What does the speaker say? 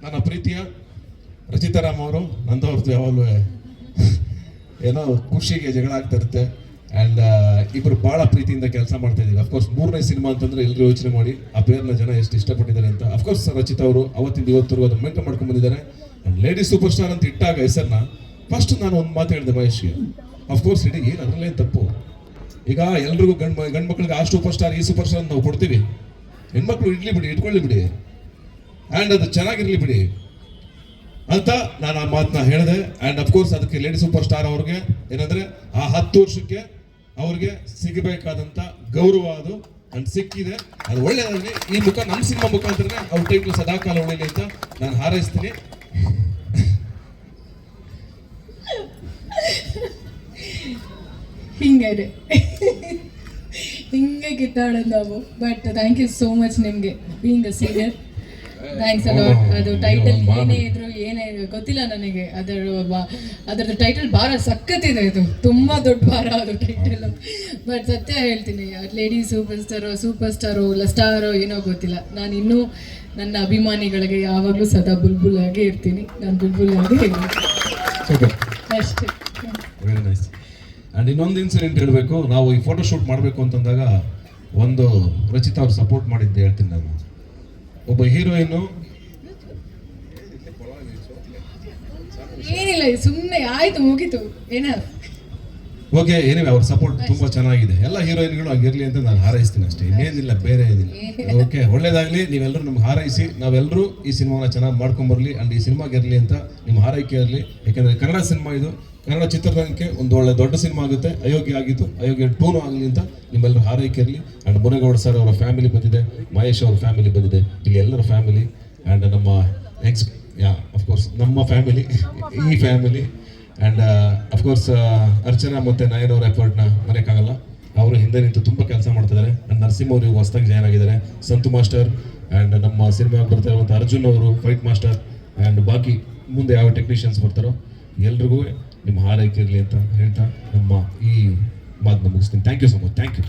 ನನ್ನ ಪ್ರೀತಿಯ ರಚಿತಾರಾಮ್ ಅವರು ನಂದವ್ರದ್ದು ಯಾವಾಗಲೂ ಏನೋ ಖುಷಿಗೆ ಜಗಳ ಆಗ್ತಾ ಇರುತ್ತೆ. ಆ್ಯಂಡ್ ಇಬ್ಬರು ಭಾಳ ಪ್ರೀತಿಯಿಂದ ಕೆಲಸ ಮಾಡ್ತಾ ಇದ್ದೀವಿ. ಅಫ್ಕೋರ್ಸ್ 3ನೇ ಸಿನಿಮಾ ಅಂತಂದ್ರೆ ಎಲ್ಲರೂ ಯೋಚನೆ ಮಾಡಿ ಆ ಪೇರ್ನ ಜನ ಎಷ್ಟು ಇಷ್ಟಪಟ್ಟಿದ್ದಾರೆ ಅಂತ. ಅಫ್ಕೋರ್ಸ್ ರಚಿತಾ ಅವರು ಅವತ್ತಿಂದ ಇವತ್ತರೆಗೂ ಅದನ್ನು ಮೇಂಟೈನ್ ಮಾಡ್ಕೊಂಡು ಬಂದಿದ್ದಾರೆ. ಆ್ಯಂಡ್ ಲೇಡಿ ಸೂಪರ್ ಸ್ಟಾರ್ ಅಂತ ಇಟ್ಟಾಗ ಹೆಸರನ್ನ ಫಸ್ಟ್ ನಾನು ಒಂದು ಮಾತು ಹೇಳಿದೆ ಮಹೇಶ್ಗೆ, ಅಫ್ಕೋರ್ಸ್ ಇಡೀ ಏನು ಅದರಲ್ಲೇನು ತಪ್ಪು. ಈಗ ಎಲ್ರಿಗೂ ಗಂಡು ಮಕ್ಳಿಗೆ ಆ ಸೂಪರ್ ಸ್ಟಾರ್ ಈ ಸೂಪರ್ ಸ್ಟಾರ್ ನಾವು ಕೊಡ್ತೀವಿ, ಹೆಣ್ಮಕ್ಳು ಇಟ್ಕೊಳ್ಳಿ ಬಿಡಿ, ಆ್ಯಂಡ್ ಅದು ಚೆನ್ನಾಗಿರ್ಲಿ ಬಿಡಿ ಅಂತ ನಾನು ಆ ಮಾತನ್ನ ಹೇಳಿದೆ. ಆ್ಯಂಡ್ ಅಫ್ಕೋರ್ಸ್ ಅದಕ್ಕೆ ಲೇಡಿ ಸೂಪರ್ ಸ್ಟಾರ್ ಅವ್ರಿಗೆ ಏನಂದ್ರೆ ಆ 10 ವರ್ಷಕ್ಕೆ ಅವ್ರಿಗೆ ಸಿಗಬೇಕಾದಂಥ ಗೌರವ ಅದು ಅಂಡ್ ಸಿಕ್ಕಿದೆ. ಅದು ಒಳ್ಳೆಯದಾಗಲಿ. ಈ ಮುಖ ನಮ್ಮ ಸಿನಿಮಾ ಮುಖಾಂತರನೇ ಅವ್ರ ಟೈಟ್ಲು ಸದಾಕಾಲ ಉಳಿಲಿ ಅಂತ ನಾನು ಹಾರೈಸ್ತೀನಿ. ಹಿಂಗೆ ಕಿತ್ತಾಡೋದು ನಾವು. But thank you so much ನಿಮಗೆ being a senior. Thanks a lot. ಅದು ಟೈಟಲ್ ಏನೇ ಗೊತ್ತಿಲ್ಲ ನನಗೆ, ಅದರದ್ದು ಟೈಟಲ್ ಭಾರ ಸಖತ್ತಿದೆ. ಇದು ತುಂಬ ದೊಡ್ಡ ಭಾರ ಅದು ಟೈಟಲ್. ಬಟ್ ಸತ್ಯ ಹೇಳ್ತೀನಿ, ಲೇಡಿ ಸೂಪರ್ ಸ್ಟಾರೋ ಇಲ್ಲ ಸ್ಟಾರೋ ಏನೋ ಗೊತ್ತಿಲ್ಲ, ನಾನು ಇನ್ನೂ ನನ್ನ ಅಭಿಮಾನಿಗಳಿಗೆ ಯಾವಾಗಲೂ ಸದಾ ಬುಲ್ಬುಲ್ ಆಗಿ ಇರ್ತೀನಿ. ನಾನು ಬುಲ್ಬುಲ್ ಆಗಿ ಅಷ್ಟೇ. Very nice. ಆ್ಯಂಡ್ ಇನ್ನೊಂದು ಇನ್ಸಿಡೆಂಟ್ ಹೇಳಬೇಕು. ನಾವು ಈ ಫೋಟೋ ಶೂಟ್ ಮಾಡಬೇಕು ಅಂತಂದಾಗ ಒಂದು ರಚಿತಾ ಅವ್ರು ಸಪೋರ್ಟ್ ಮಾಡಿದ್ದೆ ಹೇಳ್ತೀನಿ ನಾನು. ಒಬ್ಬ ಹೀರೋಯಿನ್ನು ಏನಿಲ್ಲ, ಸುಮ್ಮನೆ ಆಯ್ತು ಮುಗೀತು ಏನ. ಓಕೆ, ಏನಿವೆ ಅವ್ರ ಸಪೋರ್ಟ್ ತುಂಬಾ ಚೆನ್ನಾಗಿದೆ. ಎಲ್ಲ ಹೀರೋಯಿನ್ಗಳು ಹಂಗಿರ್ಲಿ ಅಂತ ನಾನು ಹಾರೈಸ್ತೀನಿ ಅಷ್ಟೇ, ಇನ್ನೇನಿಲ್ಲ, ಬೇರೆ ಏನಿಲ್ಲ. ಓಕೆ, ಒಳ್ಳೇದಾಗ್ಲಿ. ನೀವೆಲ್ಲರೂ ನಮ್ಗೆ ಹಾರೈಸಿ ನಾವೆಲ್ಲರೂ ಈ ಸಿನಿಮಾನ ಚೆನ್ನಾಗಿ ಮಾಡ್ಕೊಂಬರ್ಲಿ ಅಂಡ್ ಈ ಸಿನಿಮಾಗೆ ಇರಲಿ ಅಂತ ನಿಮ್ಮ ಹಾರೈಕೆ ಇರಲಿ. ಯಾಕಂದ್ರೆ ಕನ್ನಡ ಸಿನಿಮಾ ಇದು, ಕನ್ನಡ ಚಿತ್ರರಂಗಕ್ಕೆ ಒಂದು ಒಳ್ಳೆ ದೊಡ್ಡ ಸಿನಿಮಾ ಆಗುತ್ತೆ. ಅಯೋಗ್ಯ ಆಗಿತ್ತು, ಅಯೋಗ್ಯ 2 ಆಗಲಿ ಅಂತ ನಿಮ್ಮೆಲ್ಲರೂ ಹಾರೈಕೆ ಇರಲಿ. ಆ್ಯಂಡ್ ಮುನೇಗೌಡ ಸರ್ ಅವರ ಫ್ಯಾಮಿಲಿ ಬಂದಿದೆ, ಮಹೇಶ್ ಅವ್ರ ಫ್ಯಾಮಿಲಿ ಬಂದಿದೆ, ಇಲ್ಲಿ ಎಲ್ಲರ ಫ್ಯಾಮಿಲಿ ಆ್ಯಂಡ್ ನಮ್ಮ ಅಫ್ಕೋರ್ಸ್ ನಮ್ಮ ಫ್ಯಾಮಿಲಿ, ಈ ಫ್ಯಾಮಿಲಿ ಆ್ಯಂಡ್ ಅಫ್ಕೋರ್ಸ್ ಅರ್ಚನಾ ಮತ್ತು ನಯನ್ ಅವರ ಎಫರ್ಟ್ನ ಮರೆಯೋಕ್ಕಾಗಲ್ಲ. ಅವರು ಹಿಂದೆ ನಿಂತು ತುಂಬ ಕೆಲಸ ಮಾಡ್ತಿದ್ದಾರೆ. ಆ್ಯಂಡ್ ನರಸಿಂಹ ಅವರು ಹೊಸದಾಗಿ ಜಾಯ್ನ್ ಆಗಿದ್ದಾರೆ, ಸಂತು ಮಾಸ್ಟರ್ ಆ್ಯಂಡ್ ನಮ್ಮ ಸಿನಿಮಾಗೆ ಬರ್ತಾ ಇರುವಂಥ ಅರ್ಜುನ್ ಅವರು ಫೈಟ್ ಮಾಸ್ಟರ್ ಆ್ಯಂಡ್ ಬಾಕಿ ಮುಂದೆ ಯಾವ ಟೆಕ್ನಿಷಿಯನ್ಸ್ ಬರ್ತಾರೋ ಎಲ್ರಿಗೂ ನಿಮ್ಮ ಹಾರೈಕೆ ಇರಲಿ ಅಂತ ಹೇಳ್ತಾ ನಮ್ಮ ಈ ಮಾತನ್ನ ಮುಗಿಸ್ತೀನಿ. Thank you so much. Thank you.